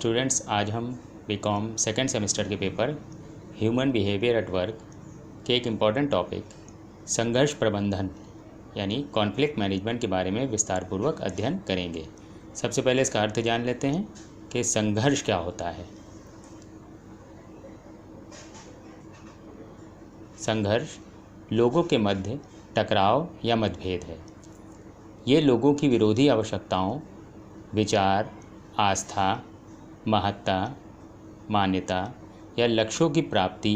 Students, आज हम BCom second semester के paper human behaviour at work के एक इम्पॉर्टेंट टॉपिक संघर्ष प्रबंधन यानी कॉन्फ्लिक्ट मैनेजमेंट के बारे में विस्तारपूर्वक अध्ययन करेंगे। सबसे पहले इसका अर्थ जान लेते हैं कि संघर्ष क्या होता है। संघर्ष लोगों के मध्य टकराव या मतभेद है। ये लोगों की विरोधी आवश्यकताओं, विचार, आस्था, महत्ता, मान्यता या लक्ष्यों की प्राप्ति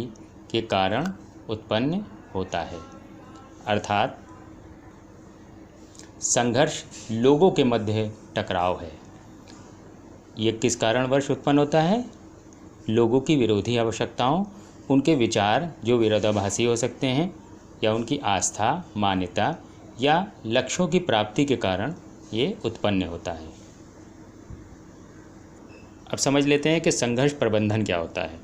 के कारण उत्पन्न होता है। अर्थात संघर्ष लोगों के मध्य टकराव है। ये किस कारणवश उत्पन्न होता है? लोगों की विरोधी आवश्यकताओं, उनके विचार जो विरोधाभासी हो सकते हैं, या उनकी आस्था, मान्यता या लक्ष्यों की प्राप्ति के कारण ये उत्पन्न होता है। अब समझ लेते हैं कि संघर्ष प्रबंधन क्या होता है।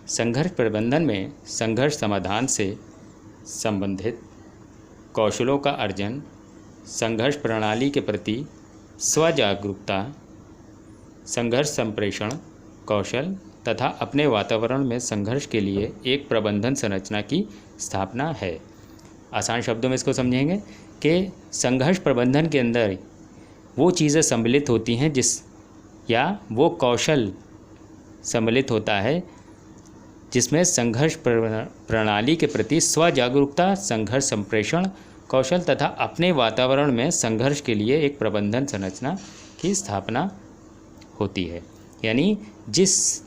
संघर्ष प्रबंधन में संघर्ष समाधान से संबंधित कौशलों का अर्जन, संघर्ष प्रणाली के प्रति स्वजागरूकता, संघर्ष संप्रेषण कौशल तथा अपने वातावरण में संघर्ष के लिए एक प्रबंधन संरचना की स्थापना है। आसान शब्दों में इसको समझेंगे कि संघर्ष प्रबंधन के अंदर वो चीज़ें सम्मिलित होती हैं या वो कौशल सम्मिलित होता है जिसमें संघर्ष प्रणाली के प्रति स्वजागरूकता, संघर्ष संप्रेषण कौशल तथा अपने वातावरण में संघर्ष के लिए एक प्रबंधन संरचना की स्थापना होती है। यानी जिस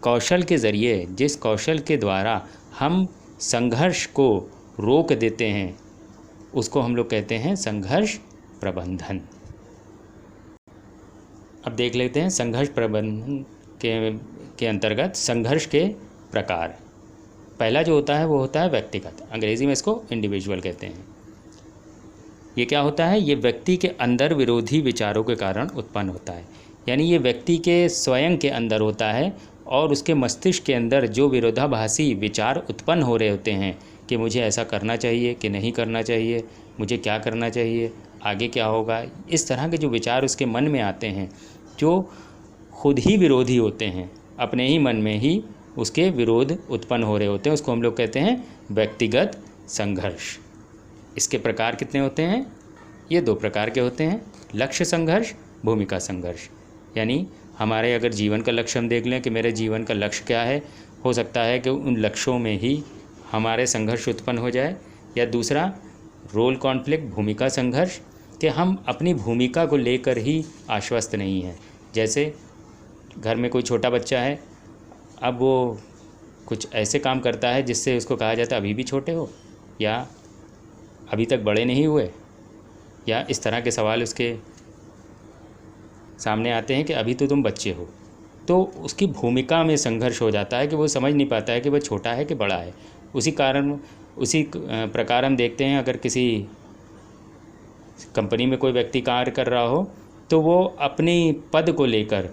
कौशल के ज़रिए, जिस कौशल के द्वारा हम संघर्ष को रोक देते हैं, उसको हम लोग कहते हैं संघर्ष प्रबंधन। अब देख लेते हैं संघर्ष प्रबंधन के अंतर्गत संघर्ष के प्रकार। पहला जो होता है वो होता है व्यक्तिगत, अंग्रेज़ी में इसको इंडिविजुअल कहते हैं। ये क्या होता है? ये व्यक्ति के अंदर विरोधी विचारों के कारण उत्पन्न होता है। यानी ये व्यक्ति के स्वयं के अंदर होता है और उसके मस्तिष्क के अंदर जो विरोधाभासी विचार उत्पन्न हो रहे होते हैं कि मुझे ऐसा करना चाहिए कि नहीं करना चाहिए, मुझे क्या करना चाहिए, आगे क्या होगा, इस तरह के जो विचार उसके मन में आते हैं जो खुद ही विरोधी होते हैं, अपने ही मन में ही उसके विरोध उत्पन्न हो रहे होते हैं, उसको हम लोग कहते हैं व्यक्तिगत संघर्ष। इसके प्रकार कितने होते हैं? ये दो प्रकार के होते हैं, लक्ष्य संघर्ष, भूमिका संघर्ष। यानी हमारे अगर जीवन का लक्ष्य हम देख लें कि मेरे जीवन का लक्ष्य क्या है, हो सकता है कि उन लक्ष्यों में ही हमारे संघर्ष उत्पन्न हो जाए। या दूसरा रोल कॉन्फ्लिक्ट, भूमिका संघर्ष, कि हम अपनी भूमिका को लेकर ही आश्वस्त नहीं हैं। जैसे घर में कोई छोटा बच्चा है, अब वो कुछ ऐसे काम करता है जिससे उसको कहा जाता है अभी भी छोटे हो, या अभी तक बड़े नहीं हुए, या इस तरह के सवाल उसके सामने आते हैं कि अभी तो तुम बच्चे हो। तो उसकी भूमिका में संघर्ष हो जाता है कि वो समझ नहीं पाता है कि वह छोटा है कि बड़ा है। उसी प्रकार हम देखते हैं, अगर किसी कंपनी में कोई व्यक्ति कार्य कर रहा हो तो वो अपनी पद को लेकर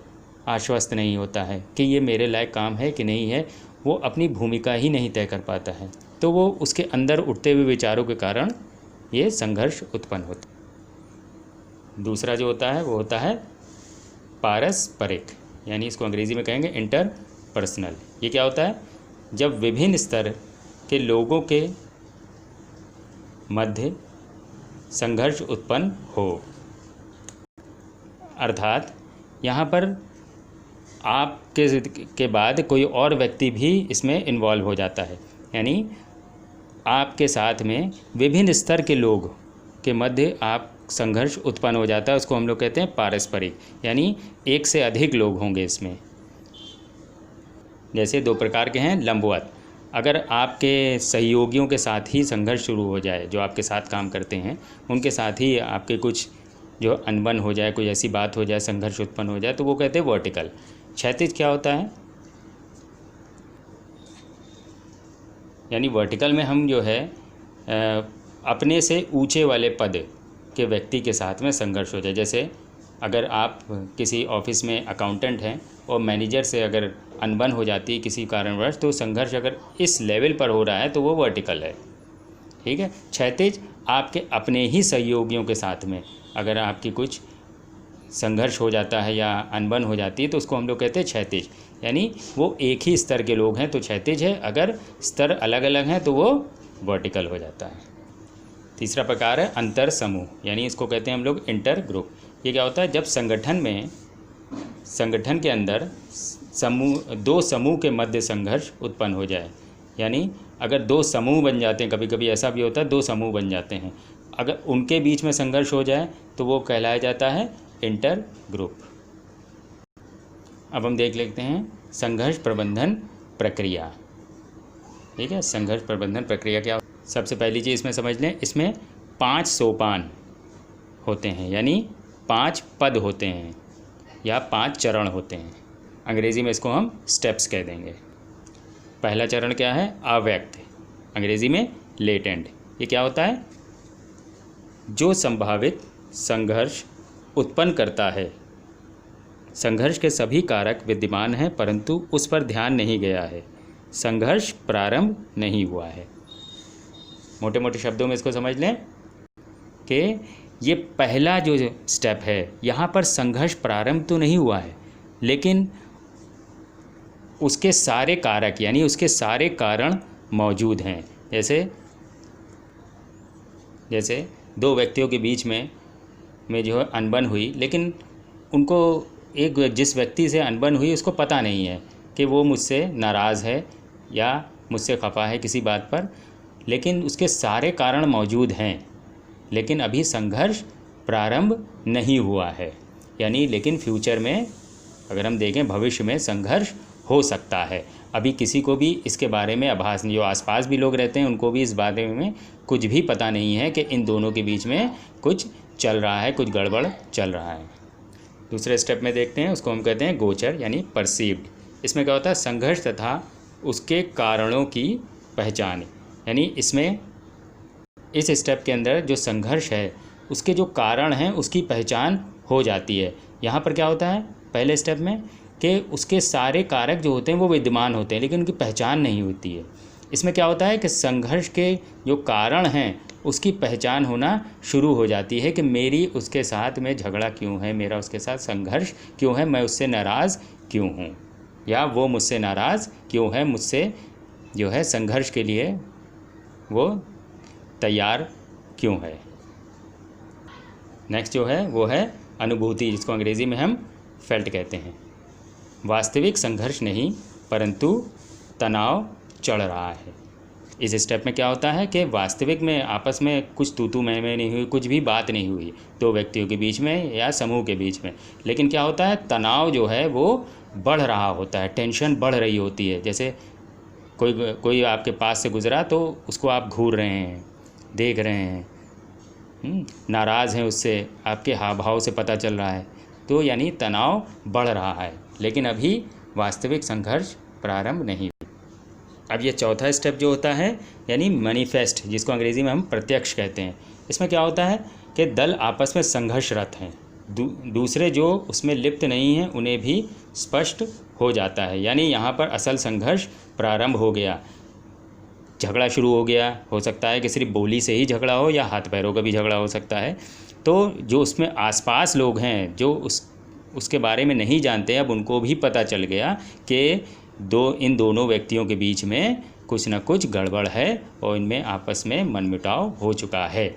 आश्वस्त नहीं होता है कि ये मेरे लायक काम है कि नहीं है, वो अपनी भूमिका ही नहीं तय कर पाता है। तो वो उसके अंदर उठते हुए विचारों के कारण ये संघर्ष उत्पन्न होता है। दूसरा जो होता है वो होता है पारस्परिक, यानी इसको अंग्रेज़ी में कहेंगे इंटरपर्सनल। ये क्या होता है? जब विभिन्न स्तर के लोगों के मध्य संघर्ष उत्पन्न हो। अर्थात यहाँ पर आपके बाद कोई और व्यक्ति भी इसमें इन्वॉल्व हो जाता है। यानी आपके साथ में विभिन्न स्तर के लोग के मध्य आप संघर्ष उत्पन्न हो जाता है, उसको हम लोग कहते हैं पारस्परिक। यानी एक से अधिक लोग होंगे इसमें। जैसे दो प्रकार के हैं, लंबवत। अगर आपके सहयोगियों के साथ ही संघर्ष शुरू हो जाए, जो आपके साथ काम करते हैं उनके साथ ही आपके कुछ जो अनबन हो जाए, कोई ऐसी बात हो जाए, संघर्ष उत्पन्न हो जाए, तो वो कहते हैं वर्टिकल। क्षैतिज क्या होता है? यानी वर्टिकल में हम जो है अपने से ऊंचे वाले पद के व्यक्ति के साथ में संघर्ष हो जाए। जैसे अगर आप किसी ऑफिस में अकाउंटेंट हैं और मैनेजर से अगर अनबन हो जाती है किसी कारणवश, तो संघर्ष अगर इस लेवल पर हो रहा है तो वो वर्टिकल है। ठीक है। क्षैतिज आपके अपने ही सहयोगियों के साथ में अगर आपकी कुछ संघर्ष हो जाता है या अनबन हो जाती है तो उसको हम लोग कहते हैं क्षैतिज, यानी वो एक ही स्तर के लोग हैं तो क्षैतिज है, अगर स्तर अलग अलग हैं तो वो वर्टिकल हो जाता है। तीसरा प्रकार है अंतर समूह, यानी इसको कहते हैं हम लोग इंटर ग्रुप। ये क्या होता है, जब संगठन के अंदर दो समूह के मध्य संघर्ष उत्पन्न हो जाए, यानी अगर दो समूह बन जाते हैं, कभी कभी ऐसा भी होता है दो समूह बन जाते हैं, अगर उनके बीच में संघर्ष हो जाए तो वो कहलाया जाता है इंटर ग्रुप। अब हम देख लेते हैं संघर्ष प्रबंधन प्रक्रिया। ठीक है, संघर्ष प्रबंधन प्रक्रिया क्या, सबसे पहली चीज़ इसमें समझ लें, इसमें 5 सोपान होते हैं, यानी 5 पद होते हैं या 5 चरण होते हैं। अंग्रेज़ी में इसको हम स्टेप्स कह देंगे। पहला चरण क्या है, अव्यक्त, अंग्रेज़ी में लेटेंट। ये क्या होता है, जो संभावित संघर्ष उत्पन्न करता है, संघर्ष के सभी कारक विद्यमान हैं परंतु उस पर ध्यान नहीं गया है, संघर्ष प्रारंभ नहीं हुआ है। मोटे मोटे शब्दों में इसको समझ लें कि ये पहला जो स्टेप है, यहाँ पर संघर्ष प्रारंभ तो नहीं हुआ है लेकिन उसके सारे कारक यानी उसके सारे कारण मौजूद हैं। जैसे दो व्यक्तियों के बीच में जो है अनबन हुई, लेकिन उनको जिस व्यक्ति से अनबन हुई उसको पता नहीं है कि वो मुझसे नाराज़ है या मुझसे खफा है किसी बात पर, लेकिन उसके सारे कारण मौजूद हैं, लेकिन अभी संघर्ष प्रारंभ नहीं हुआ है। यानी लेकिन फ्यूचर में अगर हम देखें, भविष्य में संघर्ष हो सकता है। अभी किसी को भी इसके बारे में आभास नहीं, जो आसपास भी लोग रहते हैं उनको भी इस बारे में कुछ भी पता नहीं है कि इन दोनों के बीच में कुछ चल रहा है, कुछ गड़बड़ चल रहा है। दूसरे स्टेप में देखते हैं, उसको हम कहते हैं गोचर यानी परसीव्ड। इसमें क्या होता है, संघर्ष तथा उसके कारणों की पहचान, यानी इसमें इस स्टेप के अंदर जो संघर्ष है उसके जो कारण हैं उसकी पहचान हो जाती है। यहाँ पर क्या होता है पहले स्टेप में कि उसके सारे कारक जो होते हैं वो विद्यमान होते हैं लेकिन उनकी पहचान नहीं होती है। इसमें क्या होता है कि संघर्ष के जो कारण हैं उसकी पहचान होना शुरू हो जाती है कि मेरी उसके साथ में झगड़ा क्यों है, मेरा उसके साथ संघर्ष क्यों है, मैं उससे नाराज़ क्यों हूँ या वो मुझसे नाराज़ क्यों है, मुझसे जो है संघर्ष के लिए वो तैयार क्यों है। नेक्स्ट जो है वो है अनुभूति, जिसको अंग्रेज़ी में हम फेल्ट कहते हैं। वास्तविक संघर्ष नहीं परंतु तनाव चढ़ रहा है। इस स्टेप में क्या होता है कि वास्तविक में आपस में कुछ तू मैं नहीं हुई, कुछ भी बात नहीं हुई दो व्यक्तियों के बीच में या समूह के बीच में, लेकिन क्या होता है तनाव जो है वो बढ़ रहा होता है, टेंशन बढ़ रही होती है। जैसे कोई आपके पास से गुजरा तो उसको आप घूर रहे हैं, देख रहे हैं, नाराज़ हैं उससे, आपके हाव भाव से पता चल रहा है, तो यानी तनाव बढ़ रहा है लेकिन अभी वास्तविक संघर्ष प्रारंभ नहीं। अब ये चौथा स्टेप जो होता है यानी मैनिफेस्ट, जिसको अंग्रेज़ी में हम प्रत्यक्ष कहते हैं। इसमें क्या होता है कि दल आपस में संघर्षरत हैं, दूसरे जो उसमें लिप्त नहीं हैं उन्हें भी स्पष्ट हो जाता है, यानी यहाँ पर असल संघर्ष प्रारंभ हो गया, झगड़ा शुरू हो गया। हो सकता है कि सिर्फ बोली से ही झगड़ा हो या हाथ पैरों का भी झगड़ा हो सकता है। तो जो उसमें आसपास लोग हैं जो उसके बारे में नहीं जानते, अब उनको भी पता चल गया कि इन दोनों व्यक्तियों के बीच में कुछ न कुछ गड़बड़ है और इनमें आपस में मनमुटाव हो चुका है।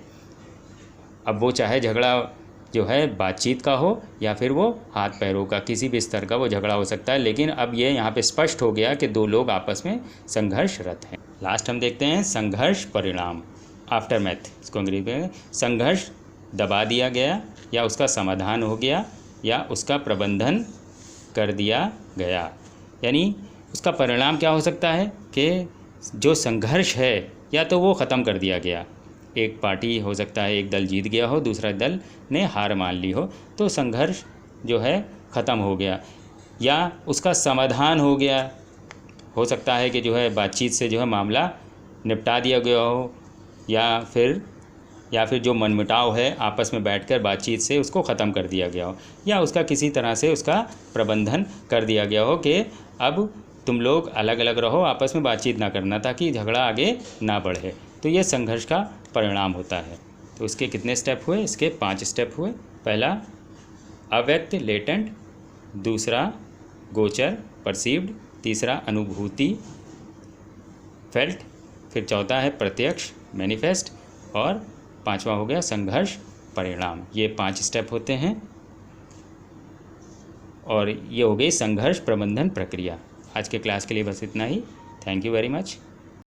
अब वो चाहे झगड़ा जो है बातचीत का हो या फिर वो हाथ पैरों का, किसी भी स्तर का वो झगड़ा हो सकता है, लेकिन अब ये यहाँ पे स्पष्ट हो गया कि दो लोग आपस में संघर्षरत हैं। लास्ट हम देखते हैं संघर्ष परिणाम, आफ्टर मैथ, इसको अंग्रेजी में संघर्ष दबा दिया गया या उसका समाधान हो गया या उसका प्रबंधन कर दिया गया। यानी उसका परिणाम क्या हो सकता है कि जो संघर्ष है या तो वो ख़त्म कर दिया गया, एक पार्टी हो सकता है एक दल जीत गया हो, दूसरा दल ने हार मान ली हो, तो संघर्ष जो है ख़त्म हो गया, या उसका समाधान हो गया, हो सकता है कि जो है बातचीत से जो है मामला निपटा दिया गया हो, या फिर जो मनमुटाव है आपस में बैठकर बातचीत से उसको ख़त्म कर दिया गया हो, या उसका किसी तरह से उसका प्रबंधन कर दिया गया हो कि अब तुम लोग अलग अलग रहो, आपस में बातचीत ना करना ताकि झगड़ा आगे ना बढ़े। तो ये संघर्ष का परिणाम होता है। तो इसके कितने स्टेप हुए? इसके 5 स्टेप हुए। पहला अव्यक्त लेटेंट, दूसरा गोचर परसीव्ड, तीसरा अनुभूति फेल्ट, फिर चौथा है प्रत्यक्ष मैनिफेस्ट, और पांचवा हो गया संघर्ष परिणाम। ये 5 स्टेप होते हैं और ये हो गई संघर्ष प्रबंधन प्रक्रिया। आज के क्लास के लिए बस इतना ही। Thank you very much.